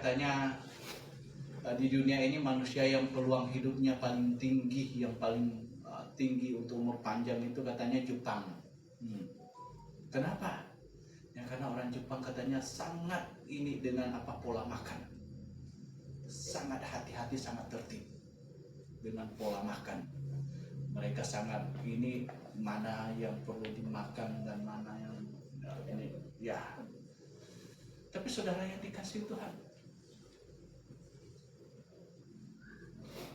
katanya di dunia ini manusia yang peluang hidupnya paling tinggi, yang paling tinggi untuk umur panjang itu katanya Jepang. Kenapa? Ya karena orang Jepang katanya sangat ini dengan pola makan. Sangat hati-hati, sangat tertib dengan pola makan. Mereka sangat ini mana yang perlu dimakan dan mana yang ini ya. Tapi saudara yang dikasihi Tuhan,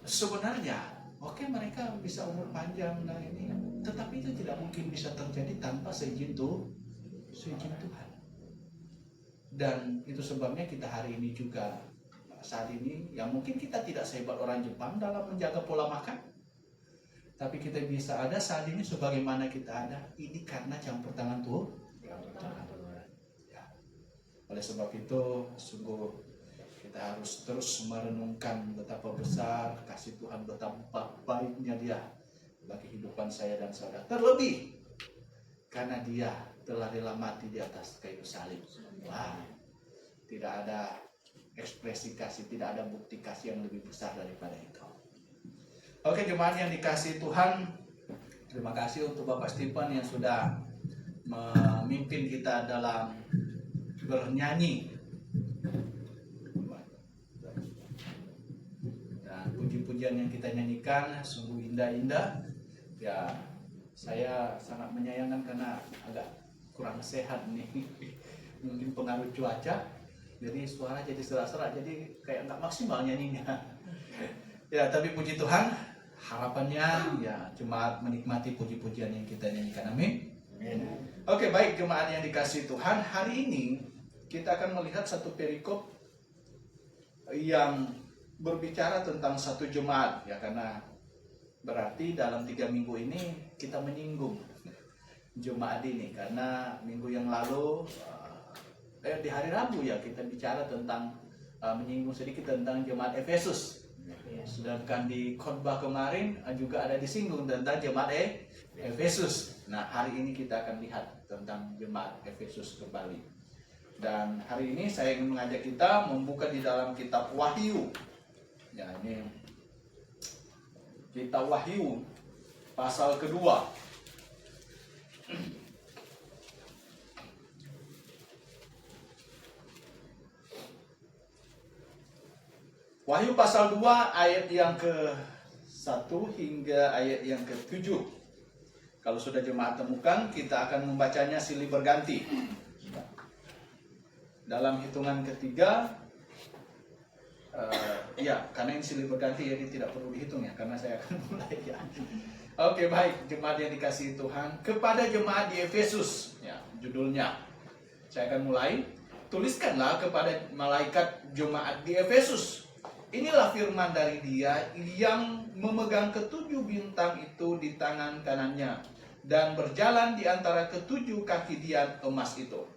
sebenarnya mereka bisa umur panjang dan ini, tetapi itu tidak mungkin bisa terjadi tanpa seizin Tuhan. Dan itu sebabnya kita hari ini juga saat ini, ya mungkin kita tidak sehebat orang Jepang dalam menjaga pola makan, tapi kita bisa ada saat ini sebagaimana kita ada, ini karena campur tangan Tuhan. Ya. Oleh sebab itu, sungguh kita harus terus merenungkan betapa besar kasih Tuhan, betapa baiknya Dia bagi kehidupan saya dan saudara. Terlebih karena Dia telah rela mati di atas kayu salib. Wah, tidak ada ekspresi kasih, tidak ada bukti kasih yang lebih besar daripada itu. Oke, jemaat yang dikasihi Tuhan, terima kasih untuk Bapak Stephen yang sudah memimpin kita dalam bernyanyi. Dan puji-pujian yang kita nyanyikan sungguh indah-indah. Ya, saya sangat menyayangkan karena agak kurang sehat nih. Mungkin pengaruh cuaca. Jadi suara jadi serak-serak, jadi kayak nggak maksimal nyanyinya. Ya, tapi puji Tuhan, harapannya ya jemaat menikmati puji-pujian yang kita nyanyikan. Amin. Oke, baik jemaat yang dikasihi Tuhan, hari ini kita akan melihat satu perikop yang berbicara tentang satu jemaat, ya karena berarti dalam 3 minggu ini kita menyinggung jemaat ini, karena minggu yang lalu di hari Rabu ya kita bicara tentang menyinggung sedikit tentang jemaat Efesus. Sedangkan di khotbah kemarin juga ada disinggung tentang jemaat Efesus. Nah, hari ini kita akan lihat tentang jemaat Efesus kembali. Dan hari ini saya ingin mengajak kita membuka di dalam kitab Wahyu. Ya, ini kitab Wahyu pasal kedua. Wahyu pasal 2 ayat yang ke-1 hingga ayat yang ke-7. Kalau sudah jemaat temukan, kita akan membacanya silih berganti. Dalam hitungan ketiga, karena ini silih berganti jadi tidak perlu dihitung ya, karena saya akan mulai ya. Oke, baik jemaat yang dikasihi Tuhan, kepada jemaat di Efesus, ya judulnya. Saya akan mulai. Tuliskanlah kepada malaikat jemaat di Efesus. Inilah firman dari Dia yang memegang ketujuh bintang itu di tangan kanannya dan berjalan di antara ketujuh kaki dian emas itu.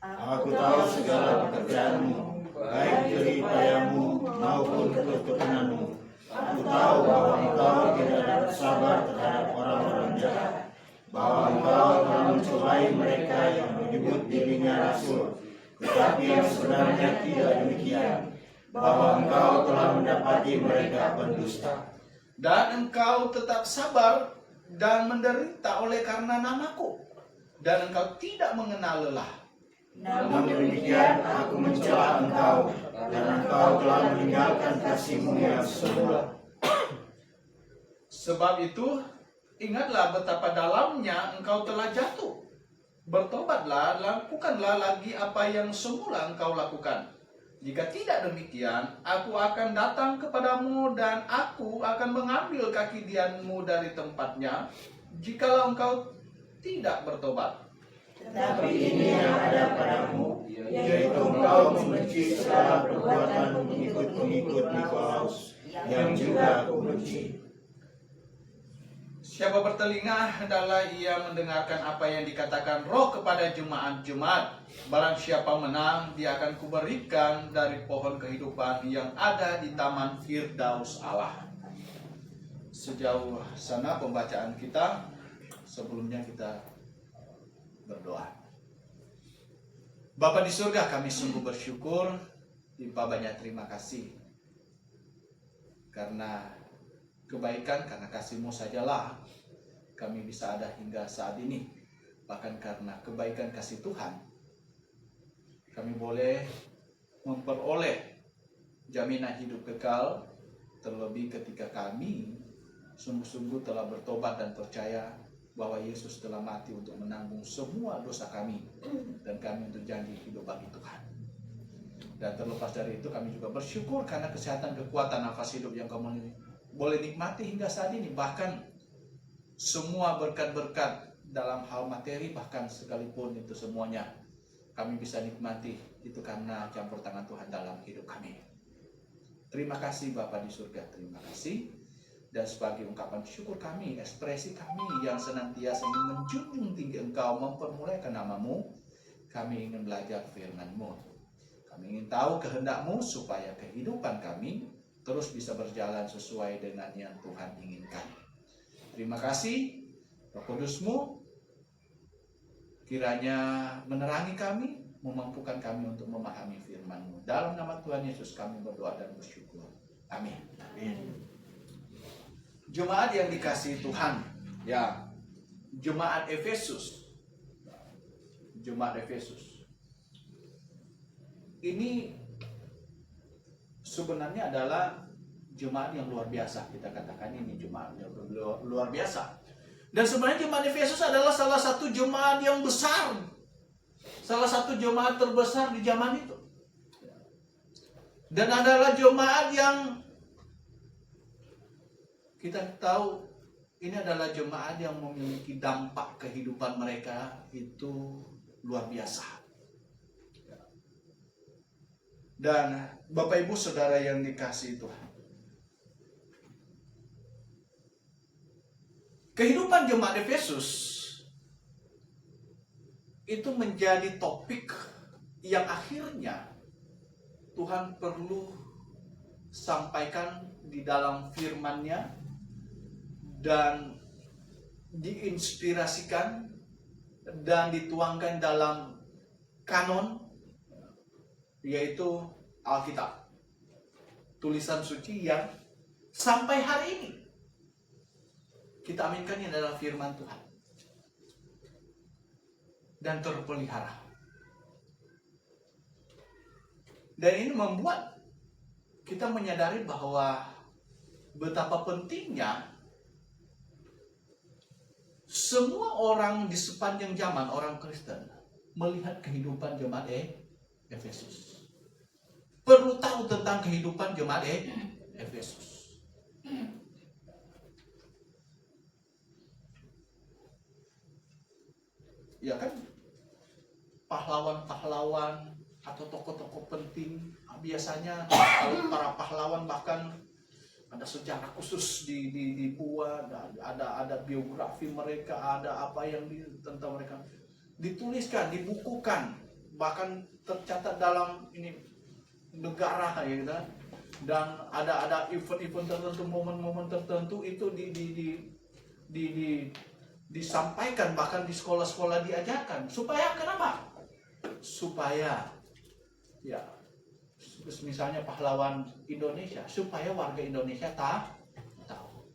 Aku tahu segala pekerjaanmu, baik jerih payamu maupun ketekunanmu. Aku tahu bahwa engkau tidak dapat sabar terhadap orang-orang jahat, bahwa engkau telah mencobai mereka yang menyebut dirinya rasul, tetapi yang sebenarnya tidak demikian, bahwa engkau telah mendapati mereka pendusta. Dan engkau tetap sabar dan menderita oleh karena namaku, dan engkau tidak mengenal lelah. Namun demikian aku mencela engkau, dan engkau telah meninggalkan kasihmu yang semula. Sebab itu, ingatlah betapa dalamnya engkau telah jatuh. Bertobatlah, lakukanlah lagi apa yang semula engkau lakukan. Jika tidak demikian, aku akan datang kepadamu dan aku akan mengambil kaki dianmu dari tempatnya, jikalau engkau tidak bertobat. Tetapi ini yang ada padamu, yaitu engkau membenci segala perbuatan pengikut-pengikut Nikolaus, yang juga aku benci. Siapa bertelinga, hendaklah ia mendengarkan apa yang dikatakan Roh kepada jemaat-jemaat. Barang siapa menang, dia akan kuberikan dari pohon kehidupan yang ada di taman Firdaus Allah. Sejauh sana pembacaan kita. Sebelumnya kita berdoa. Bapa di surga, kami sungguh bersyukur limpah banyak terima kasih. Karena kebaikan, karena kasih-Mu sajalah kami bisa ada hingga saat ini. Bahkan karena kebaikan kasih Tuhan, kami boleh memperoleh jaminan hidup kekal, terlebih ketika kami sungguh-sungguh telah bertobat dan percaya bahwa Yesus telah mati untuk menanggung semua dosa kami, dan kami untuk janji hidup bagi Tuhan. Dan terlepas dari itu, kami juga bersyukur karena kesehatan, kekuatan, nafas hidup yang kami boleh nikmati hingga saat ini. Bahkan semua berkat-berkat dalam hal materi, bahkan sekalipun itu semuanya kami bisa nikmati, itu karena campur tangan Tuhan dalam hidup kami. Terima kasih Bapa di surga, terima kasih. Dan sebagai ungkapan syukur kami, ekspresi kami yang senantiasa ingin menjunjung tinggi Engkau, mempermuliakan nama-Mu, kami ingin belajar firman-Mu. Kami ingin tahu kehendak-Mu supaya kehidupan kami terus bisa berjalan sesuai dengan yang Tuhan inginkan. Terima kasih, Roh Kudus-Mu kiranya menerangi kami, memampukan kami untuk memahami firman-Mu. Dalam nama Tuhan Yesus kami berdoa dan bersyukur. Amin. Amin. Jemaat yang dikasihi Tuhan, ya, Jemaat Efesus. Jemaat Efesus. Ini sebenarnya adalah jemaat yang luar biasa. Kita katakan ini jemaat yang luar biasa. Dan sebenarnya jemaat Efesus adalah salah satu jemaat yang besar. Salah satu jemaat terbesar di zaman itu. Dan adalah jemaat yang kita tahu ini adalah jemaat yang memiliki dampak kehidupan mereka itu luar biasa. Dan Bapak Ibu Saudara yang dikasihi Tuhan, kehidupan jemaat Efesus itu menjadi topik yang akhirnya Tuhan perlu sampaikan di dalam firman-Nya dan diinspirasikan dan dituangkan dalam kanon, yaitu Alkitab, tulisan suci yang sampai hari ini kita aminkan ini adalah firman Tuhan dan terpelihara. Dan ini membuat kita menyadari bahwa betapa pentingnya semua orang di sepanjang zaman, orang Kristen, melihat kehidupan jemaat Efesus. Perlu tahu tentang kehidupan jemaat Efesus. Ya kan, pahlawan-pahlawan atau tokoh-tokoh penting, biasanya kalau para pahlawan bahkan ada sejarah khusus dibuat, ada biografi mereka, ada apa yang tentang mereka dituliskan, dibukukan, bahkan tercatat dalam ini negara ya gitu. Dan ada event-event tertentu, momen-momen tertentu itu disampaikan, bahkan di sekolah-sekolah diajarkan. Supaya kenapa? Supaya ya, misalnya pahlawan Indonesia, supaya warga Indonesia tahu.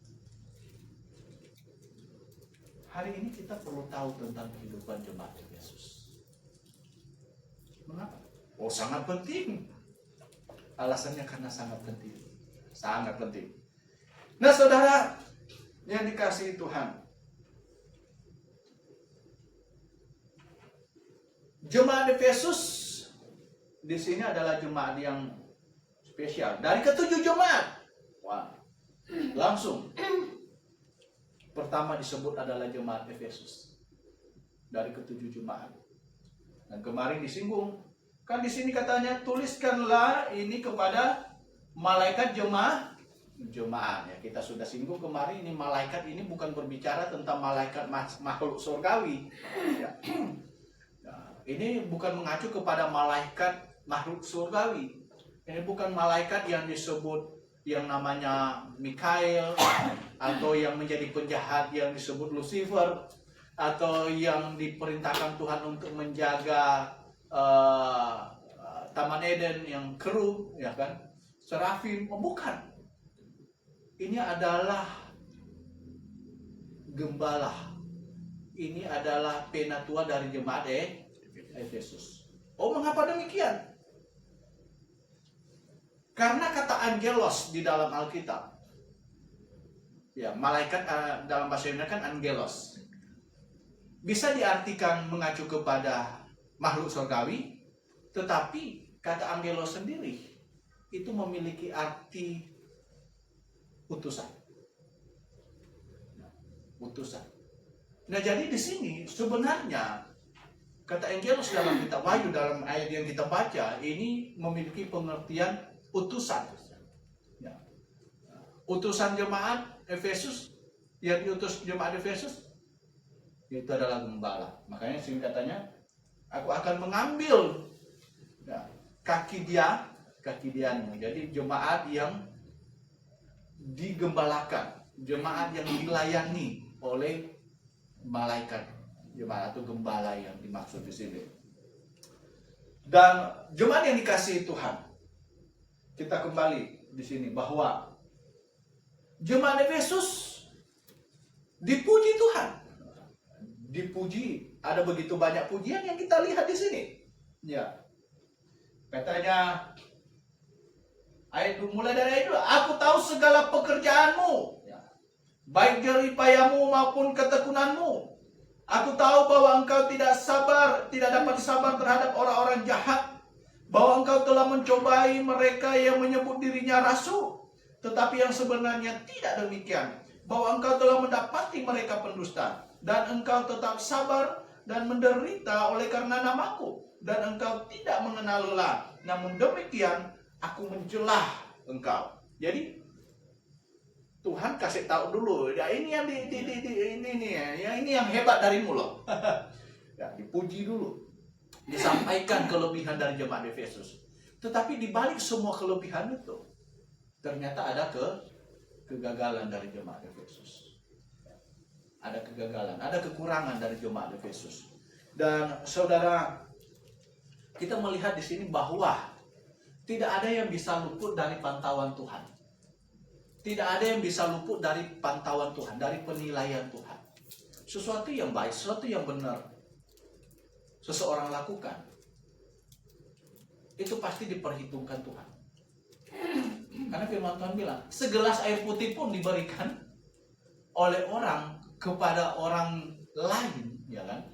Hari ini kita perlu tahu tentang kehidupan jemaat Yesus. Mengapa? Oh, sangat penting. Alasannya karena sangat penting. Sangat penting. Nah, saudara yang dikasihi Tuhan, jemaat Efesus di sini adalah jemaat yang spesial. Dari ketujuh jemaat, wah, langsung pertama disebut adalah jemaat Efesus. Dari ketujuh jemaat. Dan kemarin disinggung, kan di sini katanya tuliskanlah ini kepada malaikat jemaat. Ya, kita sudah singgung kemarin, ini malaikat ini bukan berbicara tentang malaikat makhluk surgawi. Ya. Nah, ini bukan mengacu kepada malaikat makhluk surgawi. Ini bukan malaikat yang disebut yang namanya Mikael, atau yang menjadi penjahat yang disebut Lucifer, atau yang diperintahkan Tuhan untuk menjaga Taman Eden yang keruh, ya kan? Serafim, oh bukan. Ini adalah gembala. Ini adalah penatua dari jemaat Efesus. Oh, mengapa demikian? Karena kata angelos di dalam Alkitab, ya, malaikat dalam bahasa Yunani kan angelos, bisa diartikan mengacu kepada makhluk surgawi, tetapi kata angelos sendiri itu memiliki arti utusan. Utusan. Nah, jadi di sini sebenarnya kata angelos dalam kitab Wahyu, dalam ayat yang kita baca ini memiliki pengertian utusan. Ya. Utusan jemaat Efesus, yang diutus jemaat Efesus itu adalah gembala. Makanya singkatannya, aku akan mengambil, ya, kaki diamu. Jadi jemaat yang digembalakan, jemaat yang dilayani oleh malaikat jemaat atau gembala yang dimaksud di sini. Dan jemaat yang dikasihi Tuhan, kita kembali di sini bahwa jemaat Efesus dipuji Tuhan. Dipuji, ada begitu banyak pujian yang kita lihat di sini. Ya. Katanya ayat mulai dari ayat 2, aku tahu segala pekerjaanmu, ya, baik jeripayamu maupun ketekunanmu. Aku tahu bahwa engkau tidak dapat sabar terhadap orang-orang jahat, bahwa engkau telah mencobai mereka yang menyebut dirinya rasul, tetapi yang sebenarnya tidak demikian, bahwa engkau telah mendapati mereka pendusta, dan engkau tetap sabar dan menderita oleh karena namaku, dan engkau tidak mengenal lelah. Namun demikian aku mencelah engkau. Jadi Tuhan kasih tahu dulu, ya ini yang ini yang hebat darimu loh. Ya, dipuji dulu, disampaikan kelebihan dari jemaat Efesus. Tetapi di balik semua kelebihan itu, ternyata ada kegagalan dari jemaat Efesus. Ada kegagalan, ada kekurangan dari jemaat Efesus. Dan saudara, kita melihat di sini bahwa tidak ada yang bisa luput dari pantauan Tuhan. Tidak ada yang bisa luput dari pantauan Tuhan, dari penilaian Tuhan. Sesuatu yang baik, sesuatu yang benar seseorang lakukan, itu pasti diperhitungkan Tuhan. Karena firman Tuhan bilang, segelas air putih pun diberikan oleh orang kepada orang lain, ya kan?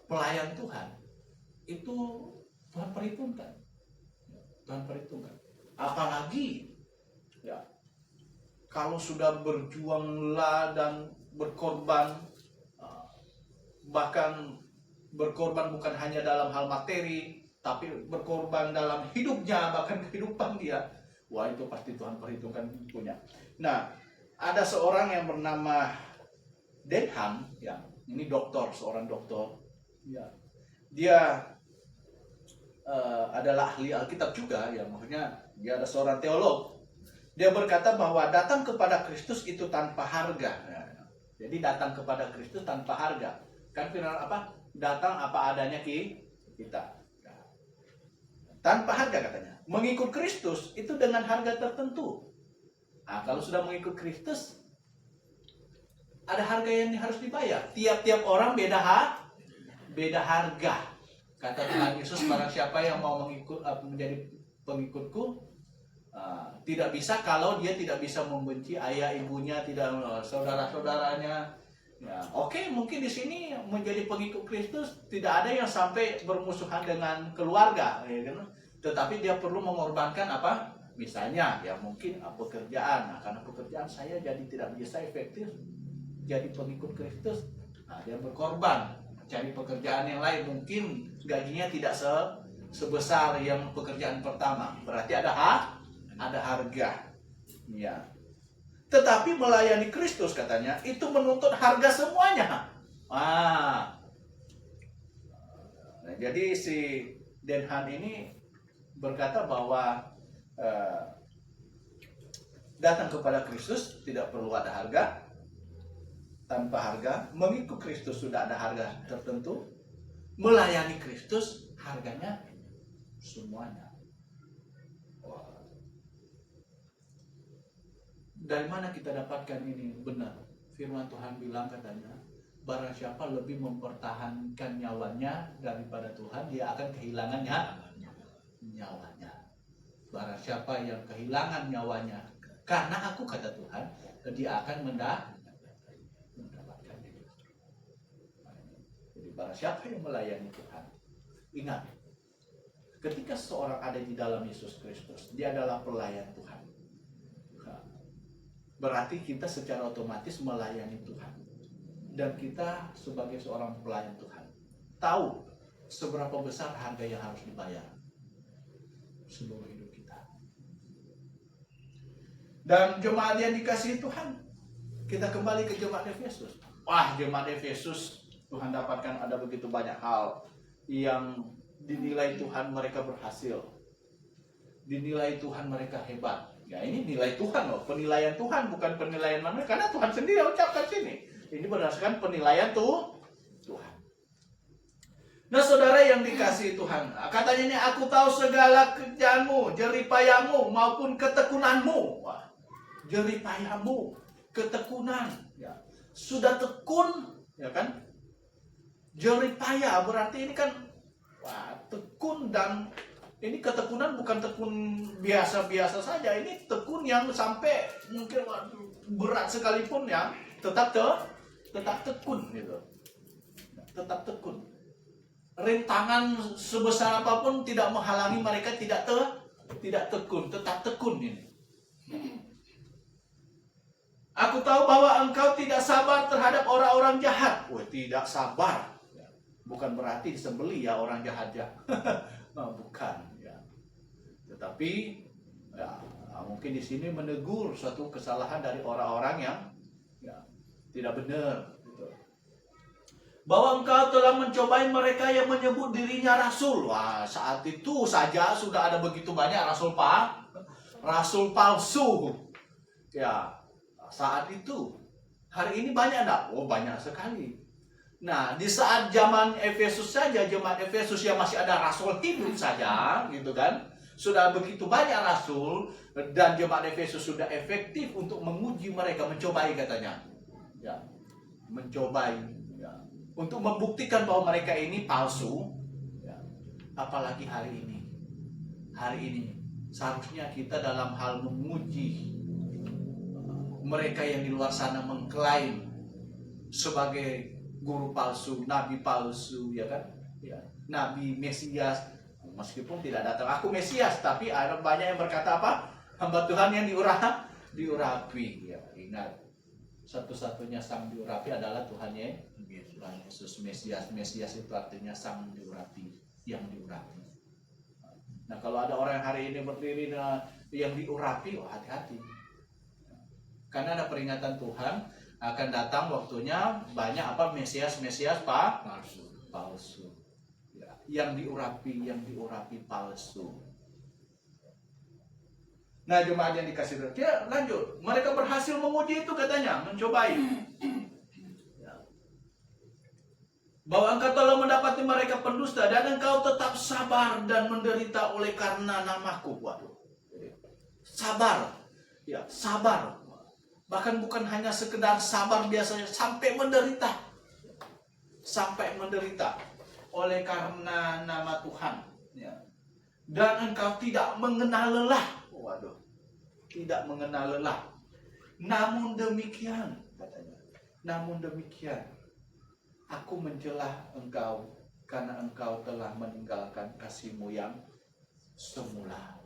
Pelayan Tuhan, itu Tuhan perhitungkan. Tuhan perhitungkan. Apalagi, ya, kalau sudah berjuanglah dan berkorban, bahkan berkorban bukan hanya dalam hal materi, tapi berkorban dalam hidupnya, bahkan kehidupan dia, wah itu pasti Tuhan perhitungkan punya. Nah, ada seorang yang bernama Denham, ya, ini dokter, seorang dokter, ya, dia adalah ahli Alkitab juga, ya, maksudnya dia ada seorang teolog. Dia berkata bahwa datang kepada Kristus itu tanpa harga. Ya. Jadi datang kepada Kristus tanpa harga. Kan firman apa? Datang apa adanya kita. Ya. Tanpa harga katanya. Mengikut Kristus itu dengan harga tertentu. Nah, kalau sudah mengikut Kristus, ada harga yang harus dibayar. Tiap-tiap orang beda harga. Kata Tuhan Yesus, barang siapa yang mau menjadi pengikutku, tidak bisa kalau dia tidak bisa membenci ayah ibunya, tidak saudara-saudaranya. Ya, oke, mungkin di sini menjadi pengikut Kristus tidak ada yang sampai bermusuhan dengan keluarga, ya kan? Tetapi dia perlu mengorbankan apa? Misalnya, ya mungkin pekerjaan. Nah, karena pekerjaan saya jadi tidak bisa efektif jadi pengikut Kristus, nah dia berkorban cari pekerjaan yang lain, mungkin gajinya tidak sebesar yang pekerjaan pertama, berarti ada harga, ya. Tetapi melayani Kristus katanya itu menuntut harga semuanya. Nah, jadi si Denham ini berkata bahwa datang kepada Kristus tidak perlu ada harga. Tanpa harga, mengikut Kristus sudah ada harga tertentu. Melayani Kristus harganya semuanya. Wah. Dari mana kita dapatkan ini benar? Firman Tuhan bilang katanya, barang siapa lebih mempertahankan nyawanya daripada Tuhan, dia akan kehilangan nyawanya. Barang siapa yang kehilangan nyawanya karena aku, kata Tuhan, dia akan mendapatkan hidup. Jadi barang siapa yang melayani Tuhan, ingat, ketika seorang ada di dalam Yesus Kristus, dia adalah pelayan Tuhan. Berarti kita secara otomatis melayani Tuhan. Dan kita sebagai seorang pelayan Tuhan tahu seberapa besar harga yang harus dibayar seluruh hidup kita. Dan jemaat yang dikasihi Tuhan, kita kembali ke jemaat Efesus. Wah, jemaat Efesus, Tuhan dapatkan ada begitu banyak hal yang dinilai Tuhan mereka berhasil. Dinilai Tuhan mereka hebat. Ya, ini nilai Tuhan loh, penilaian Tuhan, bukan penilaian manusia, karena Tuhan sendiri ucapkan sini. Ini berdasarkan penilaian Tuhan. Nah, saudara yang dikasihi Tuhan, katanya ini, aku tahu segala kerjaanmu, jeripayamu maupun ketekunanmu. Wah, jeripayamu, ketekunan, ya. Sudah tekun, ya kan? Jeripaya berarti ini kan, wah, tekun, dan ini ketekunan bukan tekun biasa-biasa saja. Ini tekun yang sampai mungkin berat sekalipun ya, tetap tekun gitu. Tetap tekun. Rintangan sebesar apapun tidak menghalangi mereka tidak tekun, tetap tekun ini. Aku tahu bahwa engkau tidak sabar terhadap orang-orang jahat. Wah, tidak sabar. Bukan berarti disembeli ya orang jahat ya. Oh, bukan ya. Tetapi ya, mungkin di sini menegur suatu kesalahan dari orang-orang yang ya, tidak benar gitu. Bahwa engkau telah mencobai mereka yang menyebut dirinya rasul. Wah, saat itu saja sudah ada begitu banyak rasul palsu. Ya, saat itu. Hari ini banyak enggak? Oh, banyak sekali. Nah, di saat zaman Efesus saja, jemaat Efesus yang masih ada rasul hidup saja, gitu kan, sudah begitu banyak rasul, dan jemaat Efesus sudah efektif untuk menguji mereka, mencobai katanya, ya, mencobai, ya, untuk membuktikan bahwa mereka ini palsu, ya. Apalagi hari ini seharusnya kita dalam hal menguji mereka yang di luar sana mengklaim sebagai guru palsu, nabi palsu, ya kan? Ya, nabi Mesias, meskipun tidak datang aku Mesias, tapi ada banyak yang berkata apa? Hamba Tuhan yang diurapi. Ya, ingat, satu-satunya sang diurapi adalah Tuhan Yesus. Mesias itu artinya sang diurapi, yang diurapi. Nah, kalau ada orang yang hari ini berdiri yang diurapi, oh hati-hati. Karena ada peringatan Tuhan akan datang waktunya banyak apa Mesias palsu. Ya, yang diurapi palsu. Nah, jemaat yang dikasih Tuhan, ya, lanjut. Mereka berhasil menguji itu katanya, mencobai. Ya. Bahwa engkau telah mendapati mereka pendusta dan engkau tetap sabar dan menderita oleh karena namaku. Waduh. Sabar. Ya, sabar. Bahkan bukan hanya sekedar sabar biasanya, sampai menderita. Sampai menderita oleh karena nama Tuhan. Ya. Dan engkau tidak mengenal lelah. Waduh, tidak mengenal lelah. Namun demikian, katanya. Namun demikian, aku mencelah engkau karena engkau telah meninggalkan kasihmu yang semula.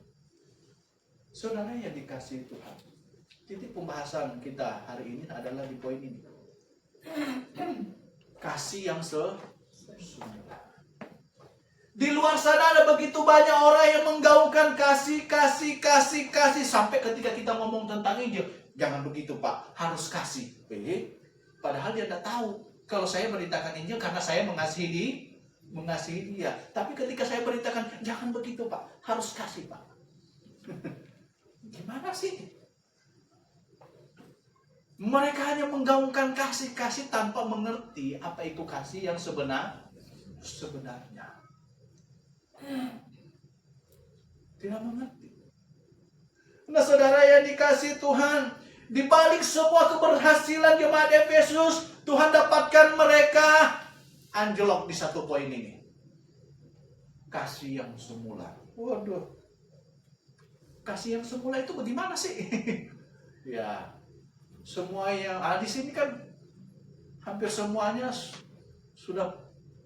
Saudara yang dikasihi Tuhan, titik pembahasan kita hari ini adalah di poin ini. Kasih yang semula. Di luar sana ada begitu banyak orang yang menggaungkan kasih. Sampai ketika kita ngomong tentang Injil, jangan begitu Pak, harus kasih. Padahal dia tidak tahu kalau saya beritakan Injil karena saya mengasihi dia. Tapi ketika saya beritakan, jangan begitu Pak, harus kasih Pak. Gimana sih? Mereka hanya menggaungkan kasih tanpa mengerti apa itu kasih yang sebenarnya. Tidak mengerti. Nah saudara yang dikasihi Tuhan, di balik semua keberhasilan jemaat Efesus, Tuhan dapatkan mereka anjlok di satu poin ini. Kasih yang semula. Waduh. Kasih yang semula itu bagaimana sih? Ya, semua yang di sini kan hampir semuanya sudah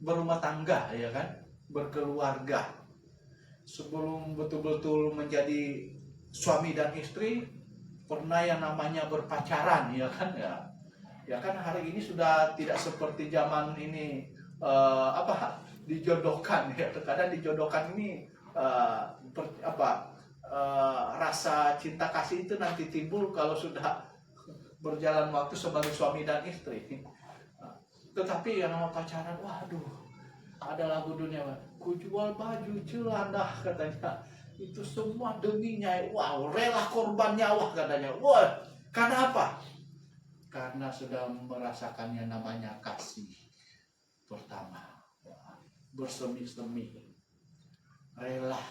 berumah tangga, ya kan? Berkeluarga. Sebelum betul-betul menjadi suami dan istri, pernah yang namanya berpacaran, ya kan? Ya kan hari ini sudah tidak seperti zaman ini dijodohkan, ya. Terkadang dijodohkan ini rasa cinta kasih itu nanti timbul kalau sudah berjalan waktu sebagai suami dan istri. Tetapi yang nama pacaran, waduh, ada lagu dunia, ku jual baju celana katanya, itu semua demi nyai. Wow, rela korban nyawa katanya. Wah, karena apa? Karena sudah merasakan yang namanya kasih pertama. Bersemi-semi, rela.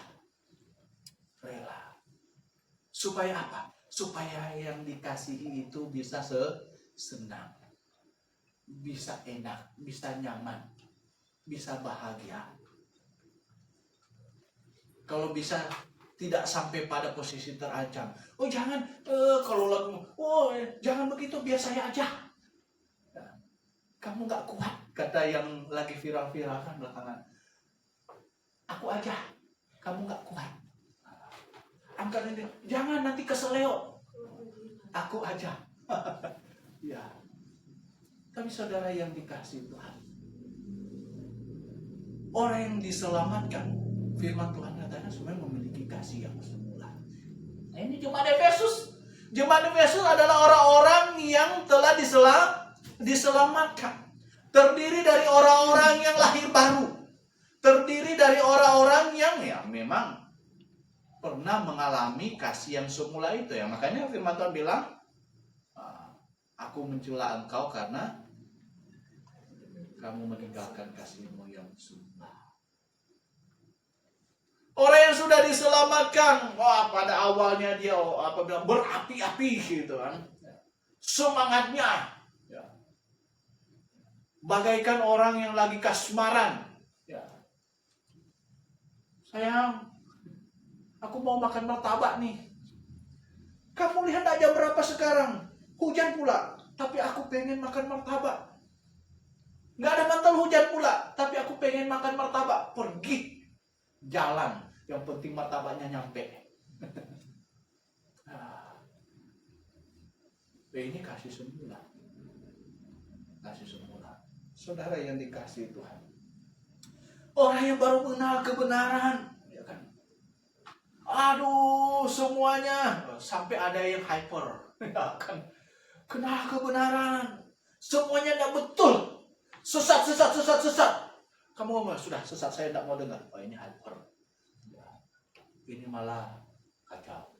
Supaya apa? Supaya yang dikasihi itu bisa senang, bisa enak, bisa nyaman, bisa bahagia. Kalau bisa tidak sampai pada posisi terancam. Oh jangan, kalau lagu, jangan begitu, biar saya aja. Kamu nggak kuat, kata yang lagi viral-viral kan belakangan. Aku aja, kamu nggak kuat. Angkat ini, jangan nanti keseleo. Aku aja. Ya. Tapi saudara yang dikasihi Tuhan, orang yang diselamatkan, firman Tuhan katanya sebenarnya memiliki kasih yang semula. Nah, ini jemaat Efesus. Jemaat Efesus adalah orang-orang yang telah diselamatkan. Terdiri dari orang-orang yang lahir baru. Terdiri dari orang-orang yang ya memang pernah mengalami kasih yang semula itu ya. Makanya firman Tuhan bilang, aku mencela engkau karena kamu meninggalkan kasihmu yang semula. Orang yang sudah diselamatkan, pada awalnya dia berapi-api gitu kan. Semangatnya ya. Bagaikan orang yang lagi kasmaran. Ya. Sayang, aku mau makan martabak nih. Kamu lihat aja berapa sekarang. Hujan pula. Tapi aku pengen makan martabak. Gak ada mantel hujan pula. Tapi aku pengen makan martabak. Pergi. Jalan. Yang penting martabaknya nyampe. Ini kasih semula. Kasih semula. Saudara yang dikasihi Tuhan. Orang yang baru mengenal kebenaran. Ya kan? Aduh, semuanya sampai ada yang hyper, ya kan? Kenal kebenaran, semuanya tidak betul, sesat. Kamu ngomong sudah sesat, saya tidak mau dengar. Oh ini hyper, ya. Ini malah kacau.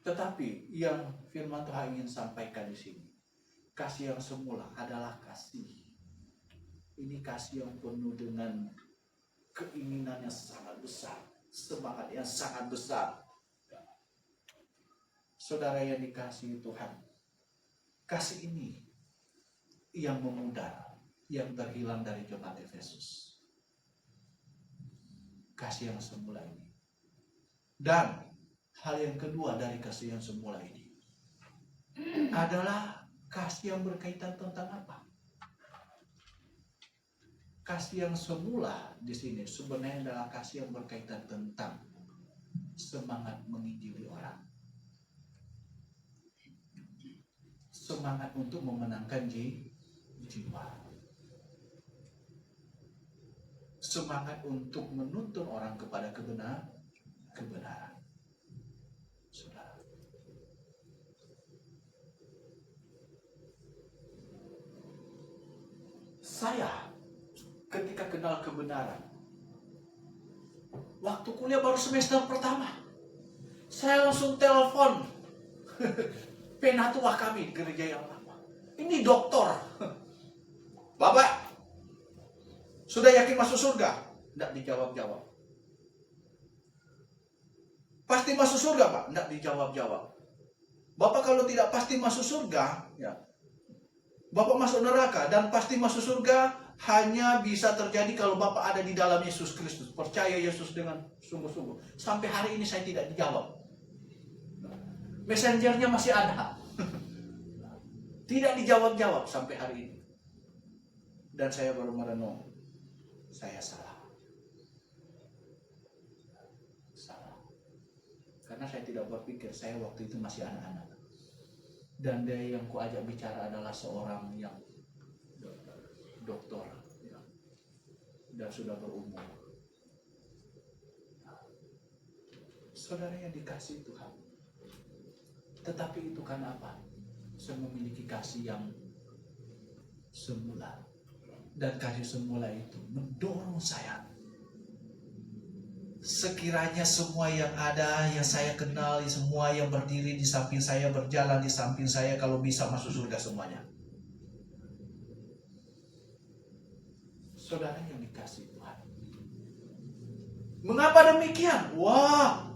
Tetapi yang firman Tuhan ingin sampaikan di sini, kasih yang semula adalah kasih. Ini kasih yang penuh dengan keinginan yang sangat besar. Semangat yang sangat besar. Saudara yang dikasihi Tuhan, kasih ini yang memudar, yang terhilang dari jemaat Efesus. Kasih yang semula ini. Dan hal yang kedua dari kasih yang semula ini adalah kasih yang berkaitan tentang apa? Kasih yang semula di sini sebenarnya adalah kasih yang berkaitan tentang semangat menginjili orang. Semangat untuk memenangkan jiwa. Semangat untuk menuntun orang kepada kebenaran. Saudara. Saya ketika kenal kebenaran, waktu kuliah baru semester pertama, saya langsung telepon penatua kami di gereja yang lama. Ini doktor. Bapak, sudah yakin masuk surga? Tidak dijawab-jawab. pasti masuk surga Pak? Tidak dijawab-jawab. Bapak kalau tidak pasti masuk surga, ya, Bapak masuk neraka. Dan pasti masuk surga hanya bisa terjadi kalau Bapak ada di dalam Yesus Kristus. Percaya Yesus dengan sungguh-sungguh. Sampai hari ini saya tidak dijawab. Messengernya masih ada. Tidak dijawab-jawab sampai hari ini. Dan saya baru merenung, saya salah. Karena saya tidak berpikir, saya waktu itu masih anak-anak. Dan dia yang kuajak bicara adalah seorang yang dokter, ya, dan sudah berumur. Saudara yang dikasih Tuhan. Tetapi itu kan apa? Saya memiliki kasih yang semula. Dan kasih semula itu mendorong saya. Sekiranya semua yang ada, yang saya kenal, semua yang berdiri di samping saya, berjalan di samping saya, kalau bisa masuk surga semuanya. Saudara yang dikasih Tuhan. Mengapa demikian? Wah,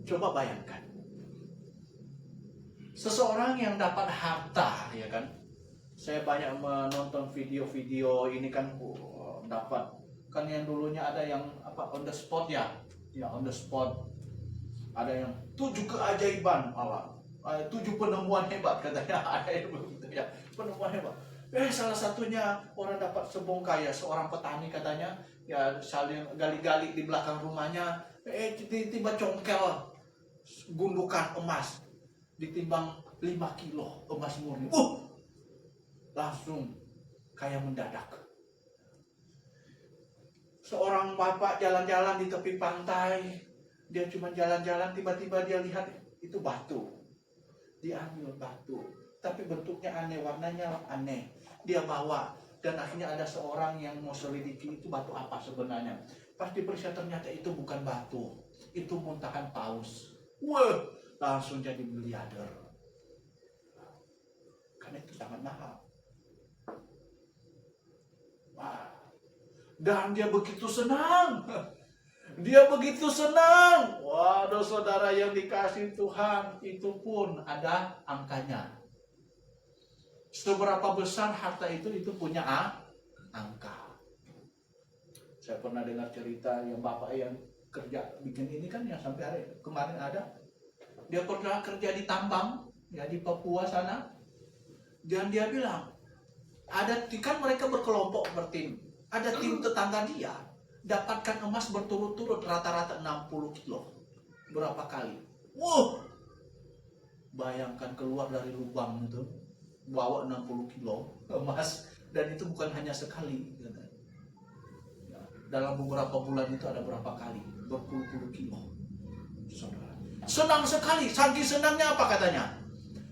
coba bayangkan. Seseorang yang dapat harta, ya kan? Saya banyak menonton video-video ini kan, dapat. Kan yang dulunya ada yang apa, on the spot ya. Ya, on the spot. Ada yang 7 keajaiban, 7 penemuan hebat katanya. Ada yang begitu ya, penemuan hebat. Salah satunya orang dapat sebongkah ya, seorang petani katanya, ya saling gali-gali di belakang rumahnya, tiba-tiba congkel gundukan emas, ditimbang 5 kilo emas murni. Langsung kaya mendadak. Seorang bapak jalan-jalan di tepi pantai, dia cuma jalan-jalan, tiba-tiba dia lihat itu batu. Dia ambil batu, tapi bentuknya aneh, warnanya aneh. Dia bawa, dan akhirnya ada seorang yang mau selidiki itu batu apa sebenarnya. Pas diperiksa ternyata itu bukan batu, itu muntahan paus. Wah, langsung jadi miliarder. Karena itu sangat mahal. Wah. Dan dia begitu senang. Dia begitu senang. Waduh, saudara yang dikasih Tuhan, itu pun ada angkanya. Seberapa besar harta itu punya angka. Saya pernah dengar cerita yang bapak yang kerja bikin ini kan, yang sampai hari kemarin ada. Dia pernah kerja di tambang, ya di Papua sana. Dan dia bilang, ada kan mereka berkelompok bertim. Ada tim tetangga dia dapatkan emas berturut-turut rata-rata 60 kilo. Berapa kali? Bayangkan keluar dari lubang itu, bawa 60 kilo emas. Dan itu bukan hanya sekali. Dalam beberapa bulan itu ada berapa kali? Berpuluh-puluh kilo. Saudara. Senang sekali. Saking senangnya apa katanya?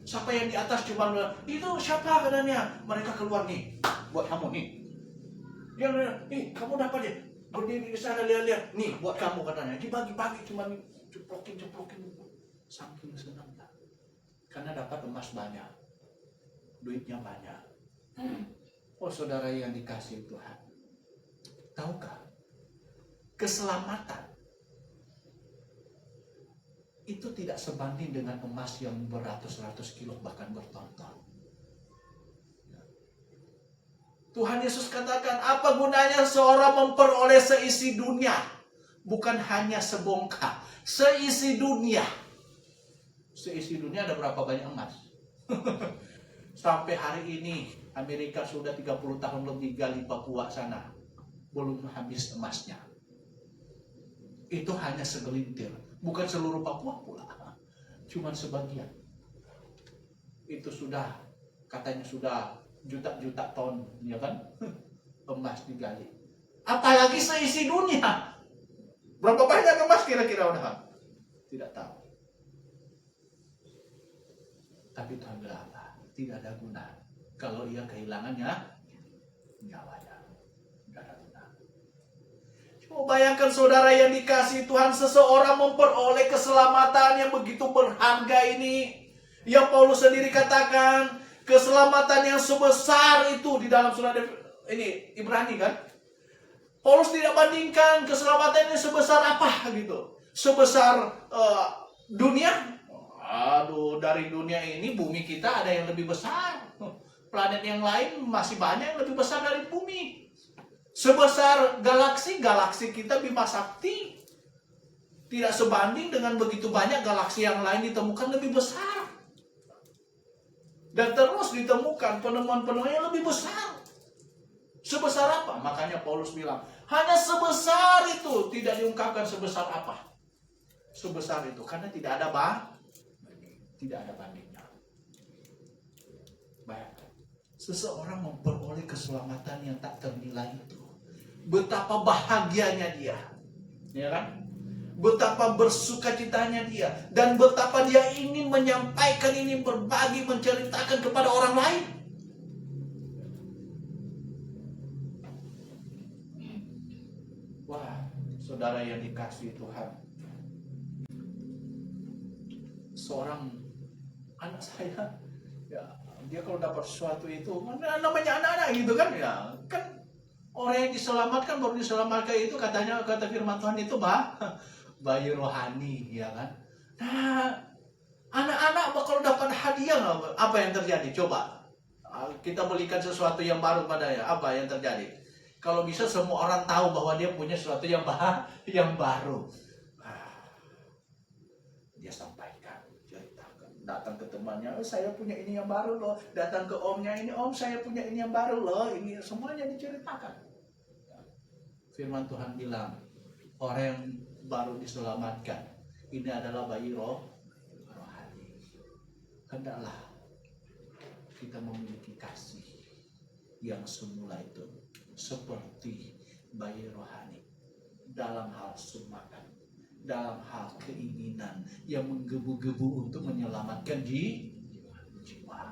Siapa yang di atas cuma bilang, itu siapa katanya? Mereka keluar nih, buat kamu nih. Dia bilang, kamu dapat ya? Berdiri di sana lihat-lihat. Nih buat kamu katanya. Dibagi-bagi cuma ceplokin. Saking senangnya. Karena dapat emas banyak. Duitnya banyak. Oh saudara yang dikasih Tuhan. Tahukah? Keselamatan itu tidak sebanding dengan emas yang beratus-ratus kilo, bahkan berton-ton. Tuhan Yesus katakan, apa gunanya seorang memperoleh seisi dunia? Bukan hanya sebongkah, seisi dunia. Seisi dunia ada berapa banyak emas? Sampai hari ini Amerika sudah 30 tahun lebih gali Papua sana, belum habis emasnya. Itu hanya segelintir, bukan seluruh Papua pula, cuma sebagian. Itu sudah, katanya sudah juta-juta ton, ya kan? Emas digali. Apalagi seisi dunia. Berapa banyak emas kira-kira udah? Tidak tahu. Tapi Tuhan bilang apa? Tidak ada guna kalau ia kehilangannya nyawanya. Tidak ada guna. Coba bayangkan saudara yang dikasih Tuhan, seseorang memperoleh keselamatan yang begitu berharga ini. Yang Paulus sendiri katakan, keselamatan yang sebesar itu di dalam surat ini Ibrani kan. Paulus tidak bandingkan keselamatan ini sebesar apa gitu. Sebesar Dunia, aduh, dari dunia ini bumi kita ada yang lebih besar. Planet yang lain masih banyak yang lebih besar dari bumi. Sebesar galaksi kita Bima Sakti tidak sebanding dengan begitu banyak galaksi yang lain ditemukan lebih besar. Dan terus ditemukan penemuan-penemuan yang lebih besar. Sebesar apa? Makanya Paulus bilang, hanya sebesar itu, tidak diungkapkan sebesar apa. Sebesar itu, karena tidak ada bandingnya. Bayangkan, seseorang memperoleh keselamatan yang tak ternilai itu. Betapa bahagianya dia. Ya kan? Betapa bersukacitanya dia. Dan betapa dia ingin menyampaikan ini, berbagi, menceritakan kepada orang lain. Wah, saudara yang dikasihi Tuhan, seorang anak saya, ya, dia kalau dapat sesuatu itu, namanya anak-anak gitu kan, ya, kan orang yang diselamatkan baru diselamatkan itu katanya, kata firman Tuhan itu bayi rohani, ya kan. Nah, anak-anak kalau dapat hadiah, apa yang terjadi? Coba kita belikan sesuatu yang baru padanya, apa yang terjadi? Kalau bisa semua orang tahu bahwa dia punya sesuatu yang baru. Dia sampaikan, ceritakan, datang ke temannya, saya punya ini yang baru loh. Datang ke omnya ini, om saya punya ini yang baru loh. Ini semuanya diceritakan. Firman Tuhan bilang, orang yang baru diselamatkan, ini adalah bayi rohani. Hendaklah kita memiliki kasih yang semula itu seperti bayi rohani dalam hal semangat, dalam hal keinginan yang menggebu-gebu untuk menyelamatkan jiwa.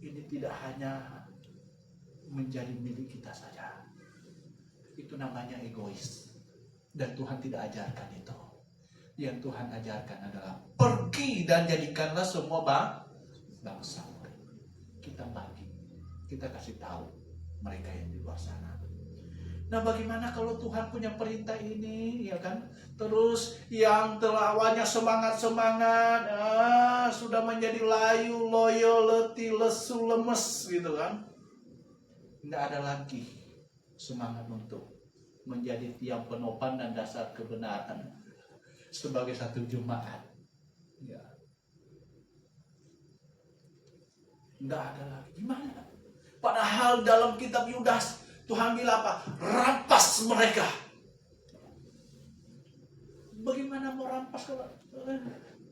Ini tidak hanya menjadi milik kita saja. Itu namanya egois. Dan Tuhan tidak ajarkan itu. Yang Tuhan ajarkan adalah pergi dan jadikanlah semua bangsa. Kita bagi, kita kasih tahu mereka yang di luar sana. Nah, bagaimana kalau Tuhan punya perintah ini, ya kan? Terus yang terlawannya semangat-semangat, sudah menjadi layu, loyo, letih, lesu, lemes, gitu kan? Tidak ada lagi semangat untuk menjadi tiang penopang dan dasar kebenaran sebagai satu jemaat. Ya. Nggak ada lagi. Gimana? Padahal dalam kitab Yudas Tuhan bilang apa? Rampas mereka. Bagaimana mau rampas?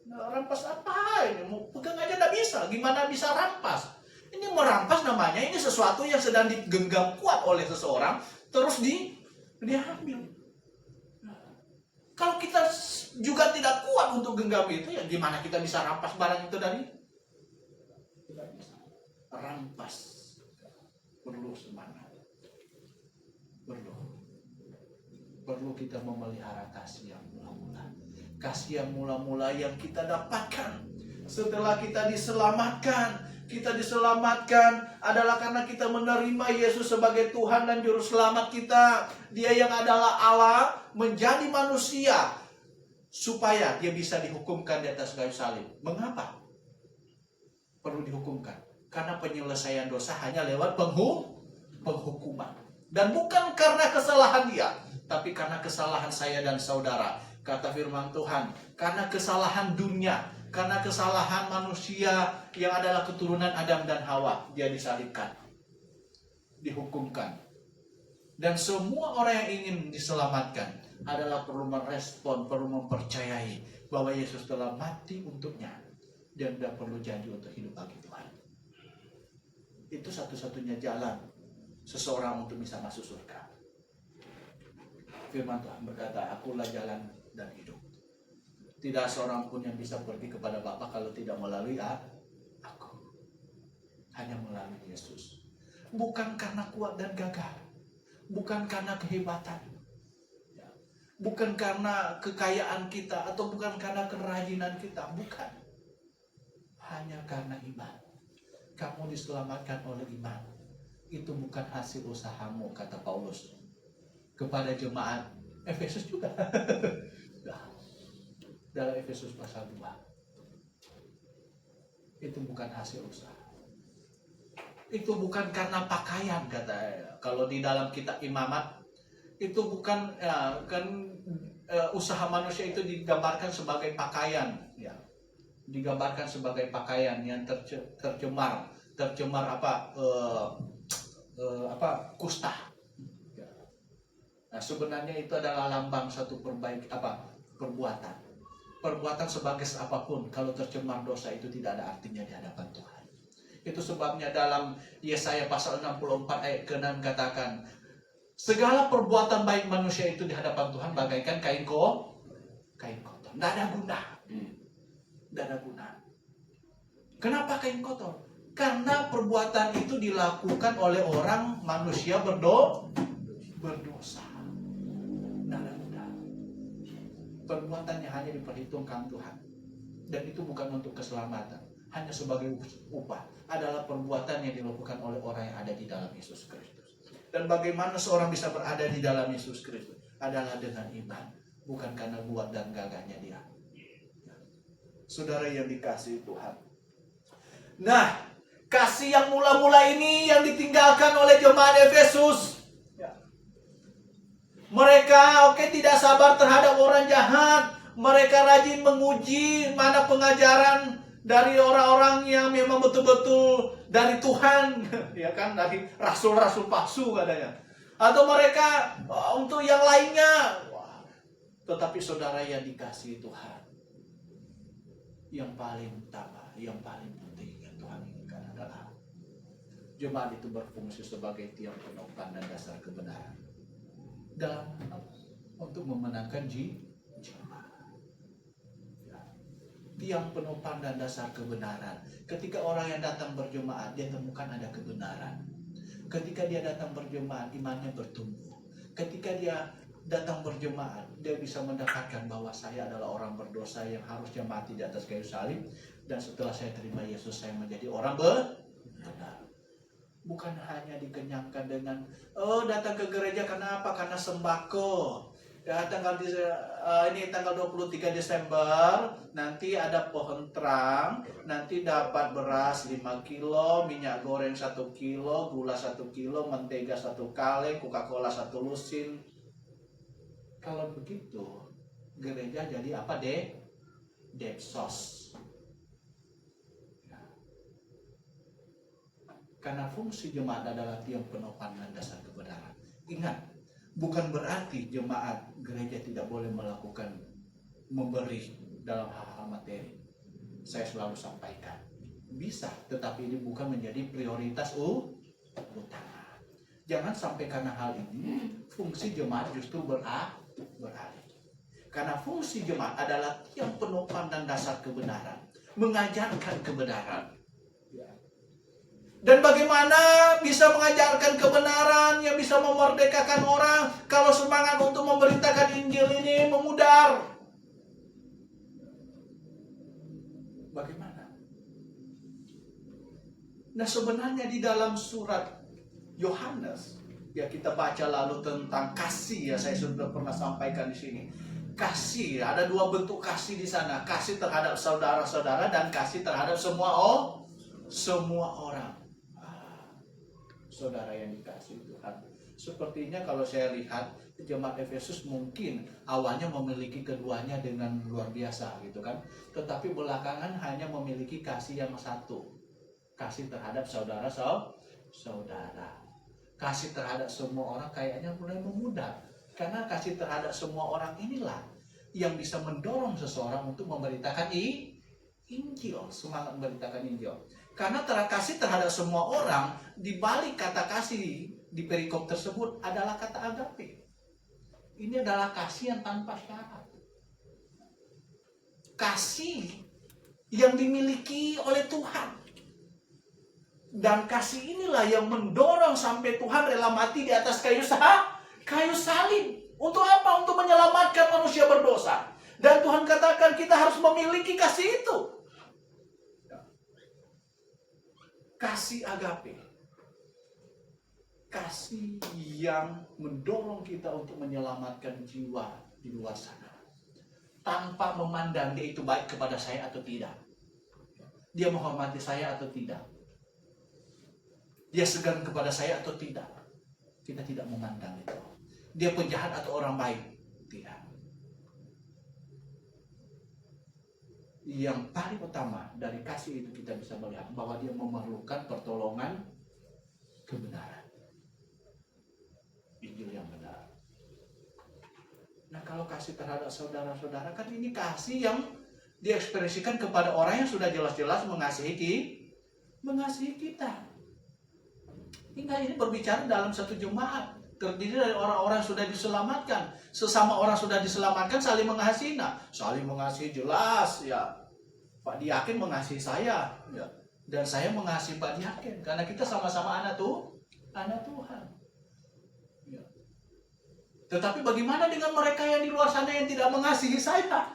Rampas apa? Ini mau pegang aja nggak bisa. Gimana bisa rampas? Ini merampas namanya ini sesuatu yang sedang digenggam kuat oleh seseorang, terus diambil. Kalau kita juga tidak kuat untuk genggam itu, ya gimana kita bisa rampas barang itu dari? Tidak bisa. Rampas perlu semangat, perlu kita memelihara kasih yang mula-mula, kasih yang mula-mula yang kita dapatkan setelah kita diselamatkan. Kita diselamatkan adalah karena kita menerima Yesus sebagai Tuhan dan Juru Selamat kita. Dia yang adalah Allah menjadi manusia supaya dia bisa dihukumkan di atas kayu salib. Mengapa perlu dihukumkan? Karena penyelesaian dosa hanya lewat penghukuman. Dan bukan karena kesalahan dia, tapi karena kesalahan saya dan saudara. Kata firman Tuhan, karena kesalahan dunia, karena kesalahan manusia yang adalah keturunan Adam dan Hawa, dia disalibkan, dihukumkan. Dan semua orang yang ingin diselamatkan adalah perlu merespon, perlu mempercayai bahwa Yesus telah mati untuknya dan tidak perlu janji untuk hidup bagi Tuhan. Itu satu-satunya jalan seseorang untuk bisa masuk surga. Firman Tuhan berkata, akulah jalan dan hidup. Tidak seorang pun yang bisa pergi kepada Bapa kalau tidak melalui aku. Hanya melalui Yesus. Bukan karena kuat dan gagah. Bukan karena kehebatan. Bukan karena kekayaan kita. Atau bukan karena kerajinan kita. Bukan. Hanya karena iman. Kamu diselamatkan oleh iman. Itu bukan hasil usahamu, kata Paulus kepada jemaat Efesus juga. Nah, dalam Efesus pasal 2. Itu bukan hasil usaha. Itu bukan karena pakaian, kata. Kalau di dalam kitab Imamat, itu bukan usaha manusia itu digambarkan sebagai pakaian, ya. Digambarkan sebagai pakaian yang tercemar kusta. Ya. Nah, sebenarnya itu adalah lambang satu perbuatan. Perbuatan sebagai apapun, kalau tercemar dosa itu tidak ada artinya di hadapan Tuhan. Itu sebabnya dalam Yesaya pasal 64 ayat ke-6 katakan, segala perbuatan baik manusia itu di hadapan Tuhan bagaikan kain kotor. Tidak ada guna. Tidak ada guna. Kenapa kain kotor? Karena perbuatan itu dilakukan oleh orang manusia berdosa. Tidak ada guna. Perbuatannya hanya diperhitungkan Tuhan. Dan itu bukan untuk keselamatan. Hanya sebagai upah. Adalah perbuatan yang dilakukan oleh orang yang ada di dalam Yesus Kristus. Dan bagaimana seorang bisa berada di dalam Yesus Kristus? Adalah dengan iman. Bukan karena buat dan gagahnya dia. Saudara yang dikasihi Tuhan. Nah, kasih yang mula-mula ini yang ditinggalkan oleh jemaat Efesus. Mereka tidak sabar terhadap orang jahat. Mereka rajin menguji mana pengajaran dari orang-orang yang memang betul-betul dari Tuhan, ya kan, dari rasul-rasul palsu katanya. Atau mereka untuk yang lainnya. Tetapi saudara yang dikasihi Tuhan, yang paling utama, yang paling penting yang Tuhan inginkan adalah jemaat itu berfungsi sebagai tiang penopang dan dasar kebenaran dalam untuk memenangkan jemaat. Tiang penopang dan dasar kebenaran. Ketika orang yang datang berjemaat, dia temukan ada kebenaran. Ketika dia datang berjemaat, imannya bertumbuh. Ketika dia datang berjemaat, dia bisa mendapatkan bahwa saya adalah orang berdosa yang harusnya mati di atas kayu salib. Dan setelah saya terima Yesus, saya menjadi orang benar. Bukan hanya dikenyangkan dengan, datang ke gereja karena apa? Karena sembako. Ya, ini tanggal 23 Desember nanti ada pohon terang, nanti dapat beras 5 kilo, minyak goreng 1 kilo, gula 1 kilo, mentega 1 kaleng, Coca-Cola 1 lusin. Kalau begitu, gereja jadi apa deh? Depsos. Karena fungsi jemaat adalah tiang penopang dan dasar kebenaran. Ingat, bukan berarti jemaat gereja tidak boleh melakukan memberi dalam hal-hal materi. Saya selalu sampaikan, bisa, tetapi ini bukan menjadi prioritas utama. Jangan sampai karena hal ini fungsi jemaat justru beralih. Karena fungsi jemaat adalah tiang penopang dan dasar kebenaran, mengajarkan kebenaran. Dan bagaimana bisa mengajarkan kebenaran yang bisa memerdekakan orang kalau semangat untuk memberitakan Injil ini memudar? Bagaimana? Nah, sebenarnya di dalam surat Yohanes, ya kita baca lalu tentang kasih, ya saya sudah pernah sampaikan di sini. Kasih, ada 2 bentuk kasih di sana. Kasih terhadap saudara-saudara dan kasih terhadap semua orang. Saudara yang dikasihi Tuhan, sepertinya kalau saya lihat jemaat Efesus mungkin awalnya memiliki keduanya dengan luar biasa gitu kan, tetapi belakangan hanya memiliki kasih yang satu, kasih terhadap saudara-saudara. Kasih terhadap semua orang kayaknya mulai memudar, karena kasih terhadap semua orang inilah yang bisa mendorong seseorang untuk memberitakan Injil, semangat memberitakan Injil. Karena kasih terhadap semua orang, di balik kata kasih di perikop tersebut adalah kata agape. Ini adalah kasih yang tanpa syarat. Kasih yang dimiliki oleh Tuhan. Dan kasih inilah yang mendorong sampai Tuhan rela mati di atas kayu salib. Untuk apa? Untuk menyelamatkan manusia berdosa. Dan Tuhan katakan kita harus memiliki kasih itu. Kasih agape. kasih yang mendorong kita untuk menyelamatkan jiwa di luar sana. Tanpa memandang dia itu baik kepada saya atau tidak. Dia menghormati saya atau tidak. Dia segan kepada saya atau tidak. Kita tidak memandang itu. Dia penjahat atau orang baik. Tidak. Yang paling utama dari kasih itu kita bisa melihat bahwa dia memerlukan pertolongan kebenaran. Injil yang benar. Nah, kalau kasih terhadap saudara-saudara kan ini kasih yang diekspresikan kepada orang yang sudah jelas-jelas mengasihi kita. Hingga ini berbicara dalam satu jemaat terdiri dari orang-orang yang sudah diselamatkan. Sesama orang sudah diselamatkan saling mengasihi. Nah, saling mengasihi jelas ya. Pak Diaken mengasihi saya ya. Dan saya mengasihi Pak Diaken karena kita sama-sama anak Tuhan. Ya. Tetapi bagaimana dengan mereka yang di luar sana yang tidak mengasihi saya?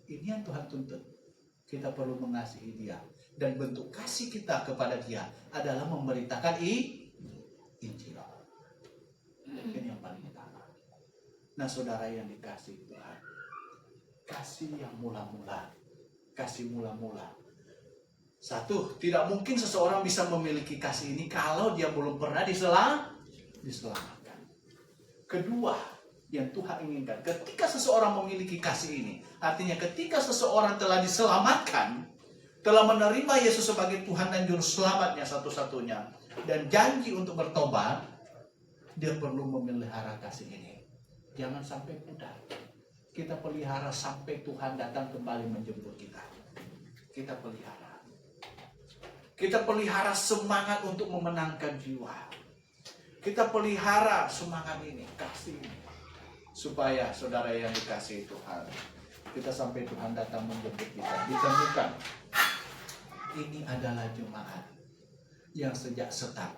Ini yang Tuhan tuntut. Kita perlu mengasihi dia. Dan bentuk kasih kita kepada dia adalah memberitakan Injil. Ini yang paling utama. Nah, saudara yang dikasihi Tuhan, kasih yang mula-mula. Kasih mula-mula. Satu, tidak mungkin seseorang bisa memiliki kasih ini kalau dia belum pernah diselamatkan. Kedua, yang Tuhan inginkan, ketika seseorang memiliki kasih ini, artinya ketika seseorang telah diselamatkan, telah menerima Yesus sebagai Tuhan dan Juru Selamatnya satu-satunya, dan janji untuk bertobat, dia perlu memelihara kasih ini. Jangan sampai pudar. Kita pelihara sampai Tuhan datang kembali menjemput kita. Kita pelihara. Kita pelihara semangat untuk memenangkan jiwa. Kita pelihara semangat ini, kasih ini. Supaya saudara yang dikasihi Tuhan, kita sampai Tuhan datang menjemput kita, ditemukan. Ini adalah jemaat yang sejak start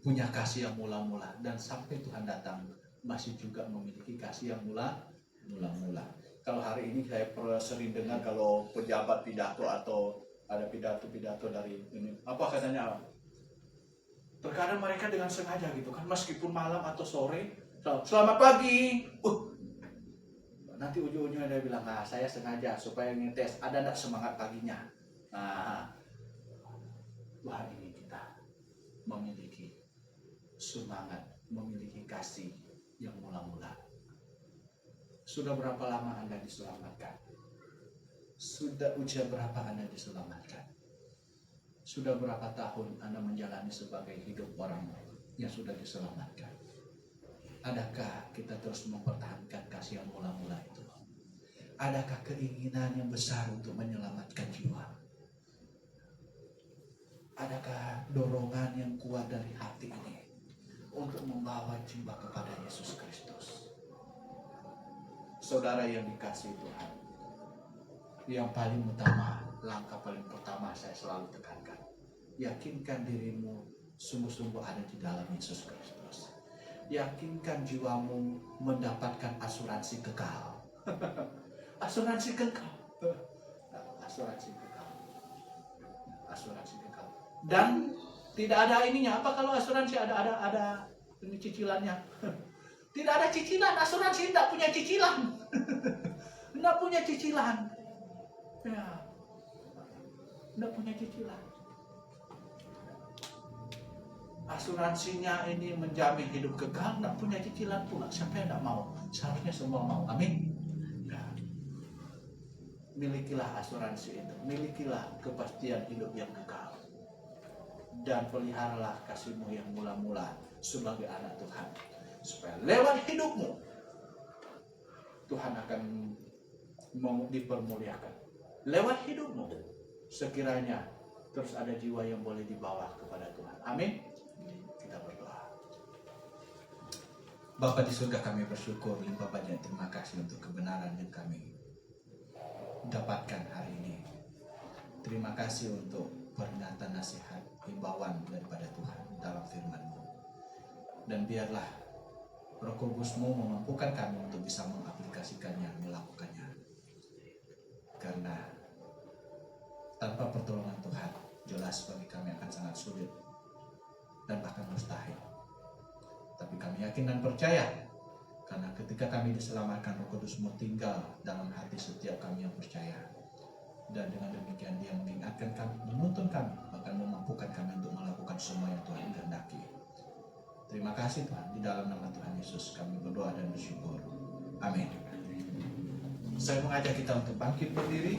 punya kasih yang mula-mula, dan sampai Tuhan datang masih juga memiliki kasih yang mula-mula. Kalau hari ini saya sering dengar kalau pejabat pidato atau ada pidato-pidato dari ini, apa katanya? Terkadang mereka dengan sengaja gitu kan, meskipun malam atau sore, selamat pagi. Nanti ujung-ujungnya dia bilang, saya sengaja supaya ngetes ada enggak semangat paginya. Wah, ini kita memiliki semangat, memiliki kasih yang mula-mula. Sudah berapa lama Anda diselamatkan? Sudah usia berapa Anda diselamatkan? Sudah berapa tahun Anda menjalani sebagai hidup orang yang sudah diselamatkan? Adakah kita terus mempertahankan kasih yang mula-mula itu? Adakah keinginan yang besar untuk menyelamatkan jiwa? Adakah dorongan yang kuat dari hati ini untuk membawa jiwa kepada Yesus Kristus? Saudara yang dikasihi Tuhan, yang paling utama, langkah paling pertama saya selalu tekankan, yakinkan dirimu sungguh-sungguh ada di dalam Yesus Kristus. Yakinkan jiwamu mendapatkan asuransi kekal. Asuransi kekal. Asuransi kekal. Asuransi kekal. Dan tidak ada ininya. Apa kalau asuransi ada ini cicilannya? Tidak ada cicilan. Asuransi tidak punya cicilan. Tidak punya cicilan. Ya. Tidak punya cicilan. Asuransinya ini menjamin hidup kekal, tidak punya cicilan pula. Siapa yang tidak mau? Seharusnya semua mau. Amin. Ya. Milikilah asuransi itu. Milikilah kepastian hidup yang kekal. Dan peliharalah kasihmu yang mula-mula sebagai anak Tuhan. Supaya lewat hidupmu, Tuhan akan dipermuliakan. Lewat hidupmu, sekiranya terus ada jiwa yang boleh dibawa kepada Tuhan. Amin. Kita berdoa. Bapa di surga, kami bersyukur limpah banyak terima kasih untuk kebenaran yang kami dapatkan hari ini. Terima kasih untuk peringatan nasihat, himbauan daripada Tuhan dalam firman-Mu. Dan biarlah Roh Kudus-Mu memampukan kami untuk bisa mengaplikasikannya, melakukannya. Karena tanpa pertolongan Tuhan, jelas bagi kami akan sangat sulit dan bahkan mustahil. Tapi kami yakin dan percaya, karena ketika kami diselamatkan, Roh Kudus mau tinggal dalam hati setiap kami yang percaya. Dan dengan demikian Dia mengingatkan kami, menuntun kami, bahkan memampukan kami untuk melakukan semua yang Tuhan kehendaki. Terima kasih Tuhan, di dalam nama Tuhan Yesus kami berdoa dan bersyukur. Amin. Saya mengajak kita untuk bangkit berdiri.